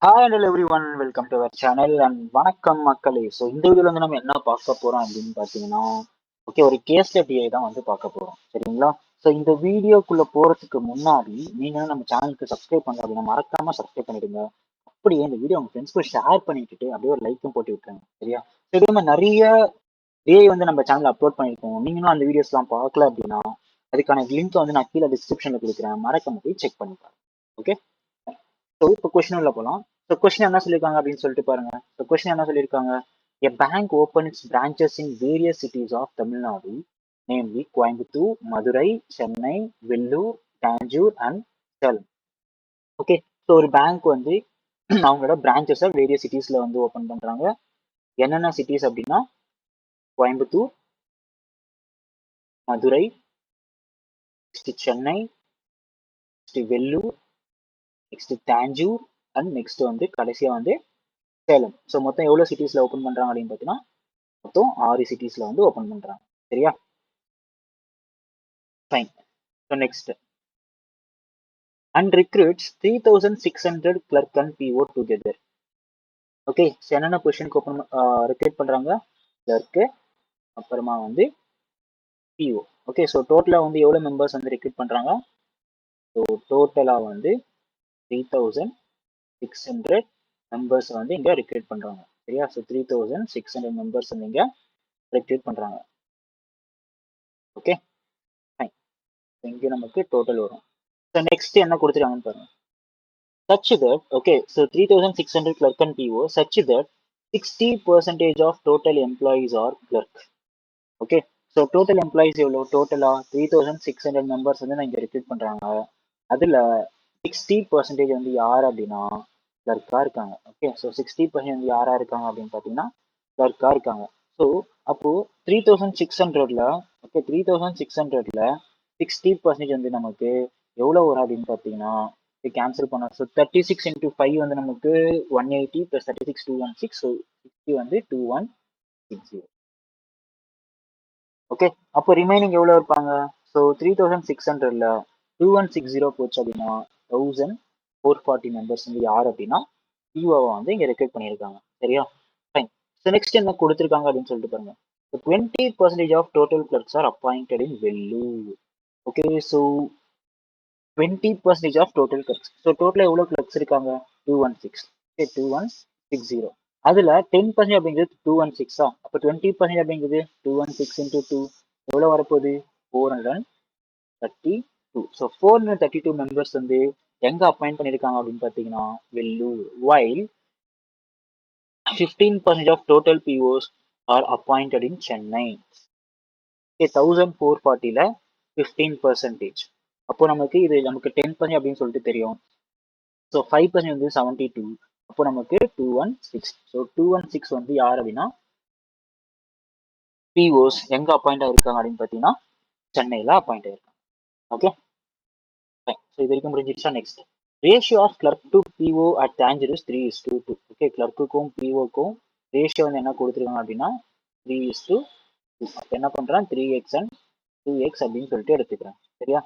Hi and everyone welcome to our channel and வணக்கம் மக்களே. So இந்த வீடியோல வந்து நம்ம என்ன பார்க்க போறோம் அப்படின்னு பார்த்தீங்கன்னா, ஓகே, ஒரு கேஸ் ஸ்டடியை தான் வந்து பார்க்க போறோம், சரிங்களா? ஸோ இந்த வீடியோக்குள்ள போறதுக்கு முன்னாடி நீங்க நம்ம சேனலுக்கு சப்ஸ்கிரைப் பண்ணல அப்படின்னா மறக்காம சப்ஸ்கிரைப் பண்ணிடுங்க. அப்படியே இந்த வீடியோ உங்க ஃப்ரெண்ட்ஸ்க்கு ஷேர் பண்ணிட்டு அப்படியே ஒரு லைக்கும் போட்டு விட்டுருங்க, சரியா? ஸோ இதே மாதிரி நிறைய வந்து நம்ம சேனல் அப்லோட் பண்ணியிருக்கோம். நீங்களும் அந்த வீடியோஸ்லாம் பார்க்கல அப்படின்னா அதுக்கான லிங்க் வந்து நான் கீழே டிஸ்கிரிப்ஷன்ல கொடுக்குறேன், மறக்காம போய் செக் பண்ணி பாருங்க. ஓகே, ஸோ இப்போ கொஸ்டின் உள்ள போகலாம். ஸோ கொஸ்டின் என்ன சொல்லியிருக்காங்க அப்படின்னு சொல்லிட்டு பாருங்க. ஸோ கொஸ்டின் என்ன சொல்லியிருக்காங்க? A bank opens branches in various cities of Tamil Nadu, namely Coimbatore, Madurai, Chennai, Vellore, Tanjore and Salem. Okay, so ஒரு பேங்க் வந்து அவங்களோட பிரான்ச்சஸை வேரியஸ் சிட்டிஸ்ல வந்து ஓப்பன் பண்றாங்க. என்னென்ன சிட்டிஸ் அப்படின்னா Coimbatore, Madurai, Chennai, Vellore, next Tanjore and next வந்து கடைசியா வந்து சேலம். ஸோ மொத்தம் எவ்வளோ சிட்டிஸ்ல ஓப்பன் பண்றாங்க அப்படின்னு பார்த்தீங்கன்னா மொத்தம் 6 சிட்டிஸ்ல வந்து ஓப்பன் பண்றாங்க, சரியா? Fine. So next, and recruits 3600 clerk and PO together. Okay, so என்னென்ன பொசிஷனுக்கு ஓப்பன் ரெக்ரூட் பண்றாங்க? கிளர்க்கு, அப்புறமா வந்து பிஓ. ஓகே, ஸோ டோட்டலா வந்து எவ்வளோ மெம்பர்ஸ் வந்து ரெக்ரூட் பண்றாங்க? ஸோ டோட்டலா வந்து 3600 மெம்பர்ஸ் வந்து இங்க ரெக்ரூட் பண்றாங்க, சரியா? ஸோ 3600 மெம்பர்ஸ் வந்து இங்க ரெக்ரூட் பண்றாங்க. Okay, fine. இங்க நமக்கு டோட்டல் வரும். ஸோ நெக்ஸ்ட் என்ன கொடுத்துருக்காங்கன்னு பாருங்க. Such that, okay, so 3600 clerk and PO, such that 60% of total employees are clerk. Okay, so total employees எவ்வளோ? டோட்டலா 3600 மெம்பர்ஸ் வந்து நான் இங்க ரெக்ரூட் பண்றாங்க. அதுல 60% வந்து யார் அப்படின்னா கிளர்க்கா இருக்காங்க. ஓகே, ஸோ 60% வந்து யாரா இருக்காங்க அப்படின்னு பார்த்தீங்கன்னா கிளர்க்கா இருக்காங்க. ஸோ அப்போ 3600ல, ஓகே, 3600ல 60% வந்து நமக்கு எவ்வளோ வரும் அப்படின்னு பார்த்தீங்கன்னா கேன்சல் பண்ண. ஸோ 36 இன்டூ 5 வந்து நமக்கு 180 ப்ளஸ் 36 216. ஸோ 60 வந்து 2160. ஓகே, அப்போ ரிமைனிங் எவ்வளோ இருப்பாங்க? ஸோ 3600ல 2160 போச்சு அப்படின்னா 1440 மெம்பர்ஸ் வந்து யார் அப்படின்னா பிஓவை வந்து இங்கே ரெக்ரூட் பண்ணியிருக்காங்க, சரியா? ஃபைன். ஸோ நெக்ஸ்ட் என்ன கொடுத்துருக்காங்க அப்படின்னு சொல்லிட்டு பாருங்க. 20% of total clerks are appointed in Vellore. Okay, so 20% of total clerks. So டோட்டலாக எவ்வளோ கிளர்க்ஸ் இருக்காங்க? 216. ஓகே, 2160. அதில் 10% அப்படிங்கிறது 216. அப்போ 20% அப்படிங்கிறது 216 இன்டூ 2 எவ்வளோ வரப்போகுது? 432. ஸோ 432 மெம்பர்ஸ் வந்து எங்க அப்பாயிண்ட் பண்ணியிருக்காங்க அப்படின்னு பார்த்தீங்கன்னா Vellore. While 15% of total POs are appointed in Chennai. Okay, 1440ல 15%. அப்போ நமக்கு இது நமக்கு 10% அப்படின்னு சொல்லிட்டு தெரியும். ஸோ 5% வந்து 72. அப்போ நமக்கு 216. ஸோ 216 வந்து யார் அப்படின்னா பிஓஸ் எங்க அப்பாயிண்ட் ஆயிருக்காங்க அப்படின்னு பார்த்தீங்கன்னா சென்னையில் அப்பாயிண்ட் ஆயிருக்காங்க. ஓகே, ஸோ இது வரைக்கும் முடிஞ்சிருச்சா? Next, ratio of clerk to PO at Tanjore is 3:2. Okay, கிளர்க்குக்கும் பிஓக்கும் ரேஷியோ வந்து என்ன கொடுத்துருக்காங்க அப்படின்னா 3:2. அப்போ என்ன பண்றேன்? 3x அண்ட் 2x அப்படின்னு சொல்லிட்டு எடுத்துக்கிறேன், சரியா?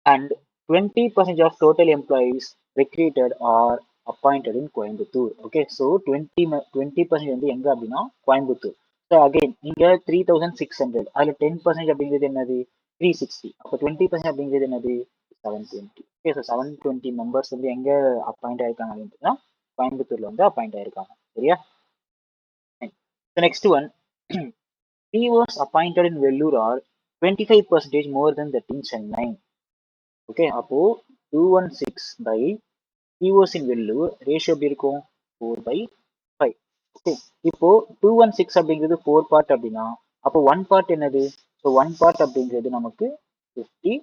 And 20% of total employees recruited are appointed in Coimbatore. Okay, so 20% வந்து எங்க அப்படின்னா கோயம்புத்தூர். ஸோ அகைன் இங்க 3600, அதுல 10% அப்படிங்கிறது என்னது? 360. அப்போ 20% அப்படிங்கிறது என்னது? 720. ஓகே, ஸோ 720 மெம்பர்ஸ் வந்து எங்க அப்பாயிண்ட் ஆயிருக்காங்க அப்படின்னா கோயம்புத்தூர்ல வந்து அப்பாயிண்ட் ஆயிருக்காங்க, சரியா? Next one, POs appointed in Vellore are 25% more than that in Chennai. Okay, அப்போ 216 by POs in Vellore ratio எப்படி இருக்கும்? 4/5. ஓகே, இப்போ 216 அப்படிங்கிறது 4 பார்ட் அப்படின்னா அப்போ 1 பார்ட் என்னது? ஸோ 1 பார்ட் அப்படிங்கிறது நமக்கு 54.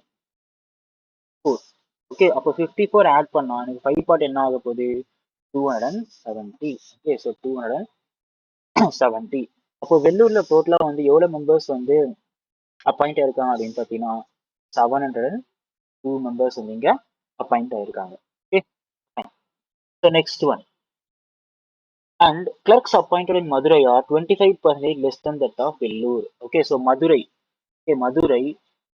ஓகே, அப்போ 54 ஆட் பண்ணா எனக்கு 5 பார்ட் என்ன ஆக போகுது? 270. Okay, so 270. அப்போ வெள்ளூர்ல டோட்டலா வந்து எவ்வளவு மெம்பர்ஸ் வந்து அப்பாயிண்ட் ஆயிருக்காங்க அப்படின்னு பார்த்தீங்கன்னா 702 மெம்பர்ஸ் வந்து இங்க அப்பாயிண்ட் ஆயிருக்காங்க. Okay, so next one, and clerks appointed in Madurai are 25% less than that of Vellore. Okay, so Madurai, okay, Madurai,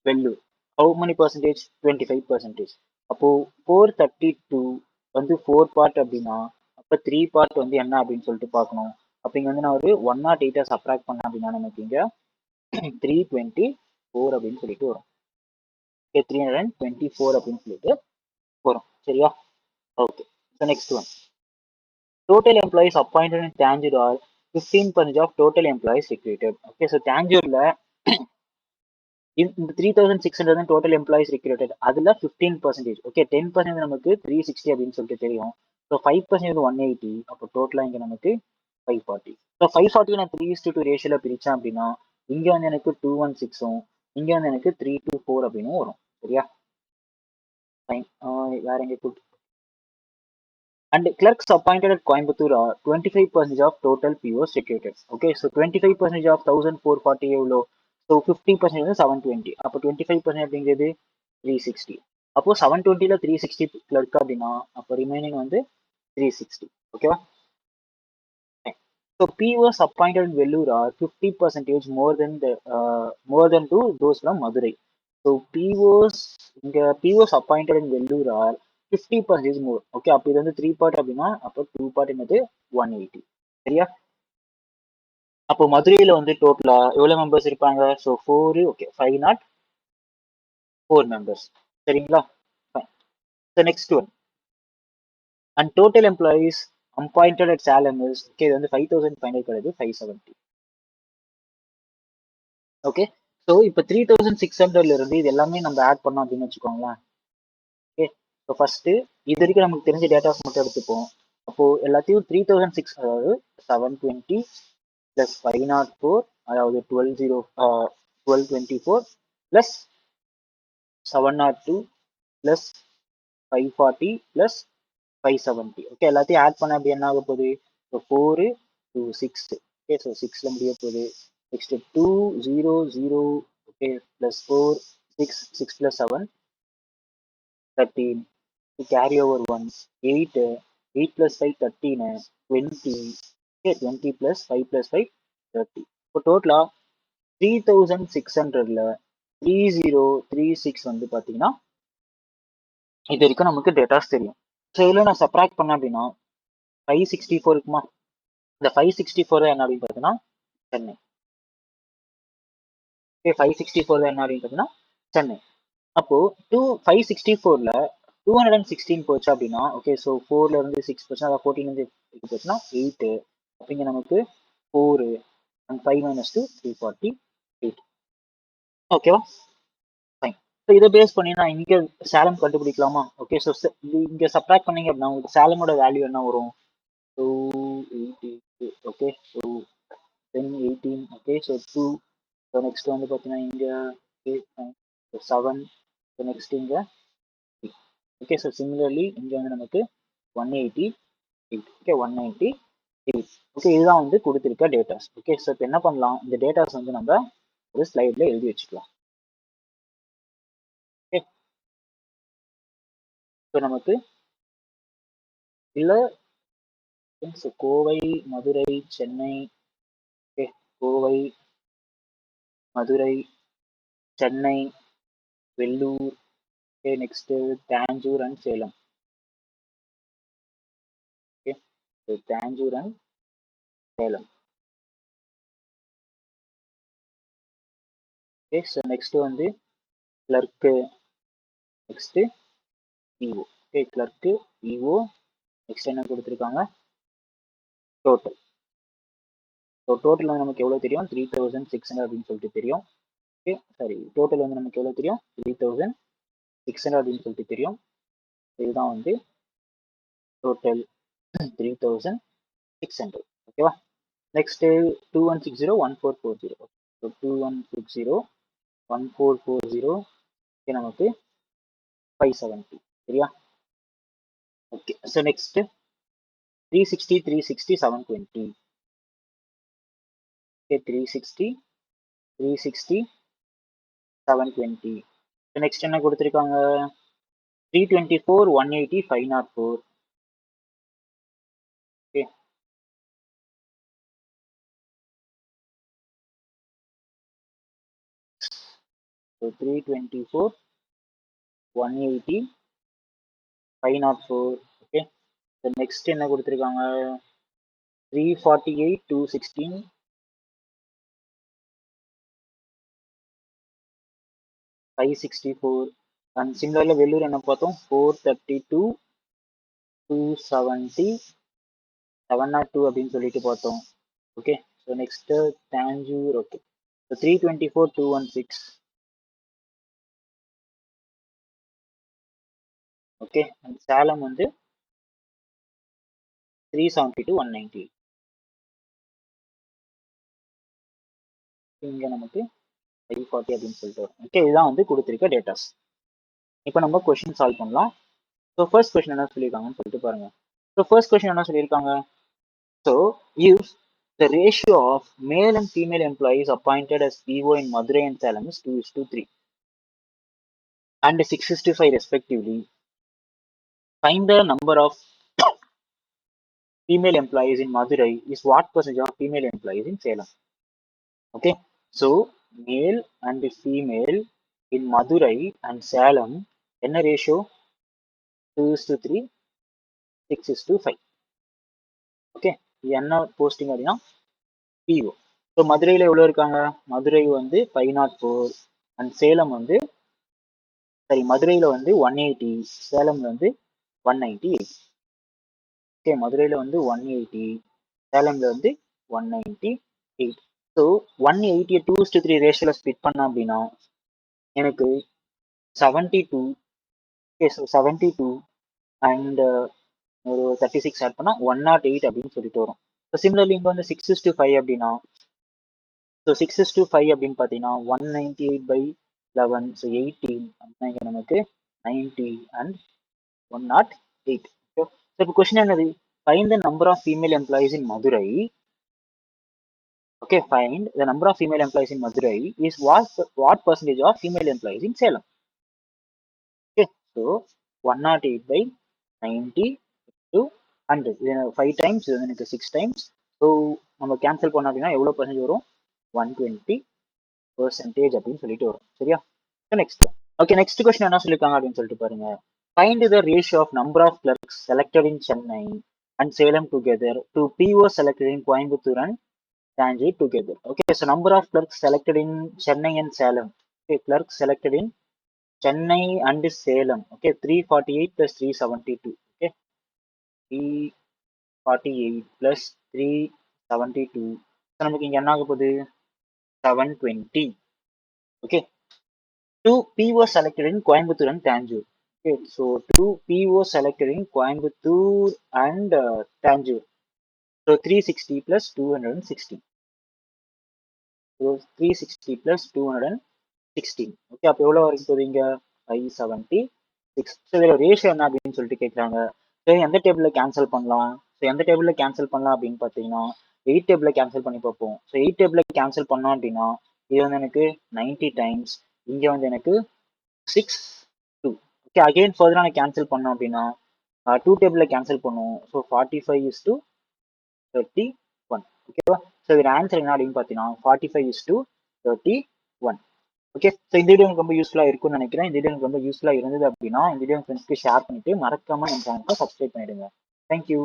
Vellore, how many percentage? 25%. அப்போ 432 வந்து 4 பார்ட் அப்படின்னா அப்போ 3 பார்ட் வந்து என்ன அப்படின்னு சொல்லிட்டு பார்க்கணும். அப்போ இங்கே வந்து நான் ஒரு 108 சப்ராக்ட் பண்ணேன் அப்படின்னா நமக்கு இங்கே 324 அப்படின்னு சொல்லிட்டு வரும். 324 அப்படின்னு சொல்லிட்டு வரும். சரியா? Okay. So next one, total employees appointed in Tanjore are 15% of total employees recruited. Okay, so Tanjore இந்த 3600 தான் டோட்டல் எம்ப்ளாயிஸ் ரெக்ரூட்டட், அதில் 15%. ஓகே, 10% நமக்கு 360 அப்படின்னு சொல்லிட்டு தெரியும். ஸோ 5% 180, அப்போ டோட்டலாக இங்கே நமக்கு 540. ஸோ 540 நான் 3:2 ரேஷியோவில் பிரித்தேன் அப்படின்னா இங்கே வந்து எனக்கு 216ம் இங்கே வந்து எனக்கு 324 அப்படின்னு வரும். சரியா? ஃபைன். வேற எங்கே கூட்டு. And clerks appointed at Coimbatore are 25% of total POs recruited. Okay, so 25% of 1440 எவ்வளோ? ஸோ 50% வந்து 720. அப்போ 25% அப்படிங்கிறது 360. அப்போ 720ல 360 கிளர்க் அப்படின்னா அப்போ ரிமைனிங் வந்து 360. ஓகேவா? So POs appointed in Vellore are 50% more than to those from Madurai. So POs appointed in Vellore are 50% more. Okay, அப்போ இது வந்து 3 part அப்படின்னா அப்போ 2 part என்னது 180. சரியா? அப்போ மதுரையில வந்து டோட்டலா எவ்வளவு மெம்பர்ஸ் இருப்பாங்க? So 4, okay 504 members. சரிங்களா? So next one, and total employees appointed at Salem is, okay, இது வந்து 5500 கிடையாது, 570. ஓகே, ஸோ இப்போ 3600ல இருந்து இது எல்லாமே நம்ம ஆட் பண்ணோம் அப்படின்னு வச்சுக்கோங்களேன். ஓகே, ஸோ ஃபர்ஸ்ட் இது வரைக்கும் நமக்கு தெரிஞ்ச டேட்டாஸ் மட்டும் எடுத்துப்போம். அப்போ எல்லாத்தையும் 3006, அதாவது 720 பிளஸ் 504, அதாவது 1224 பிளஸ் 702 பிளஸ் 540 பிளஸ் 570. ஓகே, எல்லாத்தையும் ஆட் பண்ண அப்படி என்ன ஆக போகுது? ஸோ 4 2 6. ஓகே, ஸோ 6ல முடிய போகுது. Next 2 0 0, okay, plus 4 6 6 plus 7 13. Carry over 1 8 8 plus 5 13 20. Okay, 20 plus 5 plus 5 30. இப்போ டோட்டலா 3600ல 3036 வந்து பார்த்தீங்கன்னா இது வரைக்கும் நமக்கு டேட்டாஸ் தெரியும். ஸோ இதில் நான் சப்ராக்ட் பண்ணேன் அப்படின்னா 564 இருக்குமா? இந்த 564 என்ன அப்படின்னு பார்த்தீங்கன்னா சென்னை. ஓகே, 564 என்ன அப்படின்னு பார்த்தீங்கன்னா சென்னை. அப்போ 564ல 216 போச்சு அப்படின்னா, ஓகே, ஸோ 4ல இருந்து 6 போச்சுன்னா, அதாவது 14 இருந்து 8 போச்சுன்னா 8. அப்படிங்க நமக்கு 4 and 5 minus 2 348. ஓகேவா? ஃபைன். ஸோ இதை பேஸ் பண்ணி நான் இங்கே சேலம் கண்டுபிடிக்கலாமா? ஓகே, ஸோ இங்கே சப்ராக்ட் பண்ணீங்க அப்படின்னா உங்களுக்கு சேலமோட வேல்யூ என்ன வரும்? 280. Okay, so 10 18. Okay, so 2. So next வந்து பார்த்தீங்கன்னா இங்கே 7. ஸோ நெக்ஸ்ட் இங்கே. ஓகே, ஸோ சிமிலர்லி இங்கே வந்து நமக்கு 188. ஓகே, 198. ஓகே, இதுதான் வந்து கொடுத்துருக்க டேட்டாஸ். ஓகே, ஸோ இப்போ என்ன பண்ணலாம்? இந்த டேட்டாஸ் வந்து நம்ம ஒரு ஸ்லைடில் எழுதி வச்சுக்கலாம். ஓகே, ஸோ நமக்கு இல்லை Kovai, Madurai, Chennai. Okay, Kovai, Madurai, Chennai, Vellore, okay, next Tanjore and Salem. Okay, so Tanjore and Salem. Okay, so next வந்து clerk, next EO. Okay, clerk, EO, next என்ன கொடுத்துருக்காங்க? டோட்டல். ஸோ டோட்டல் வந்து நமக்கு எவ்வளோ தெரியும்? 3600 அப்படின்னு சொல்லிட்டு தெரியும். ஓகே, சாரி, டோட்டல் வந்து நமக்கு எவ்வளோ தெரியும்? 3600 அப்படின்னு சொல்லிட்டு தெரியும். இதுதான் வந்து டோட்டல் 3600. ஓகேவா? நெக்ஸ்ட் 2160 1440. ஸோ 2160 1440, ஓகே, நமக்கு 570. சரியா? Okay, so next 360 360 720. Okay, 360 360 720. Next என்ன கொடுத்துருக்காங்க? 324 180 504. Okay, so 324 180 504. ஓகே, நெக்ஸ்ட் என்ன கொடுத்துருக்காங்க, 348, 216, 564 அண்ட் சிமிலர்ல வெள்ளூர் என்ன பார்த்தோம், 432, 270, 702 அப்படின்னு சொல்லிட்டு பார்த்தோம். Okay, so next Tanjore. Okay, so 324, 216. Okay, and Salem வந்து 372, 190. இங்க நமக்கு 540 அப்படின்னு சொல்லிட்டு வரும். ஓகே, இதுதான் வந்து கொடுத்துருக்க டேட்டாஸ். இப்போ நம்ம கொஸ்டின் சால்வ் பண்ணலாம். ஸோ ஃபர்ஸ்ட் கொஸ்டின் என்ன சொல்லியிருக்காங்கன்னு சொல்லிட்டு பாருங்க. ஸோ ஃபர்ஸ்ட் கொஸ்டின் என்ன சொல்லியிருக்காங்க, so use the ratio of male and female employees appointed as PO in Madurai and Salem is 2:3 and 6:5 respectively. Find the number of female employees in Madurai is what percentage of female employees in Salem. Okay, so male and female in Madurai and Salem என்ன ratio, 2:3, 6:5. Okay, இது என்ன posting அப்படின்னா PO. So மதுரையில் எவ்வளோ இருக்காங்க, மதுரை வந்து 504 and Salem வந்து மதுரையில் வந்து 180, சேலம்ல வந்து 198. ஓகே, மதுரையில் வந்து 180, சேலம்ல வந்து 198. ஸோ 180 2:3 ரேஷியோவில் ஸ்பிட் பண்ண அப்படின்னா எனக்கு 72. ஓகே, ஸோ 72 அண்ட் ஒரு 36 ஆட் பண்ணால் 108 அப்படின்னு சொல்லிட்டு வரும். ஸோ சிமிலர்லி இங்கே வந்து 6:5 அப்படின்னா, ஸோ 6:5 அப்படின்னு பார்த்தீங்கன்னா 198/11, ஸோ 18 அப்படின்னா இங்கே நமக்கு 90 அண்ட் 108. ஸோ இப்போ கொஸ்டின் என்னது, find the number of female employees in Madurai. Okay, find the number of female employees in Madurai is what percentage of female employees in Salem. Okay, so 108/90 to 100. 5 times, இது வந்து எனக்கு 6 times. So நம்ம cancel பண்ணோம் அப்படின்னா எவ்வளோ percentage வரும், 120% அப்படின்னு சொல்லிட்டு வரும். சரியா, நெக்ஸ்ட். ஓகே, நெக்ஸ்ட் கொஸ்டின் என்ன சொல்லியிருக்காங்க அப்படின்னு சொல்லிட்டு பாருங்க. Find the ratio of number of clerks selected in Chennai and Salem together to PO selected in Coimbatore and Tanjore together. Okay, so number of clerks selected in Chennai and Salem. Okay, clerks selected in Chennai and Salem. Okay, 348 plus 372. Okay, 348 plus 372. So நமக்கு இங்க என்ன ஆக போகுது, 720. Okay, 2 PO selected in Coimbatore and Tanjore. Okay, so 2 PO selected in Coimbatore and Tanjore. So 360 plus 216. So 360 plus 216. Okay, அப்போ எவ்வளோ வரைக்கும் போகுது இங்கே, 576. ஸோ இதில் ரேஷியோ என்ன அப்படின்னு சொல்லிட்டு கேட்குறாங்க. சரி, எந்த டேபிளில் கேன்சல் பண்ணலாம், ஸோ எந்த டேபிளில் கேன்சல் பண்ணலாம் அப்படின்னு பார்த்தீங்கன்னா 8 டேபிளில் கேன்சல் பண்ணி பார்ப்போம். ஸோ 8 டேபிளில் கேன்சல் பண்ணோம் அப்படின்னா இது வந்து எனக்கு 90 டைம்ஸ், இங்கே வந்து எனக்கு 6:2. ஓகே, அகெயின் ஃபர்தராக நான் கேன்சல் பண்ணோம் அப்படின்னா 2 டேபிளில் கேன்சல் பண்ணுவோம். ஸோ 45:31. ஓகேவா, ஸோ இதோட ஆன்சர் என்ன அப்படின்னு பார்த்தீங்கன்னா 45:31. ஓகே, ஸோ இந்த வீடியோ எனக்கு ரொம்ப யூஸ்ஃபுல்லாக இருக்கும்னு நினைக்கிறேன். இந்த வீடியோ எனக்கு ரொம்ப யூஸ்ஃபுல்லாக இருந்தது அப்படின்னா இந்த வீடியோ ஃப்ரெண்ட்ஸ்க்கு ஷேர் பண்ணிட்டு மறக்காம நம்ம சேனலுக்கு சப்ஸ்கிரைப் பண்ணிடுங்க. தேங்க்யூ.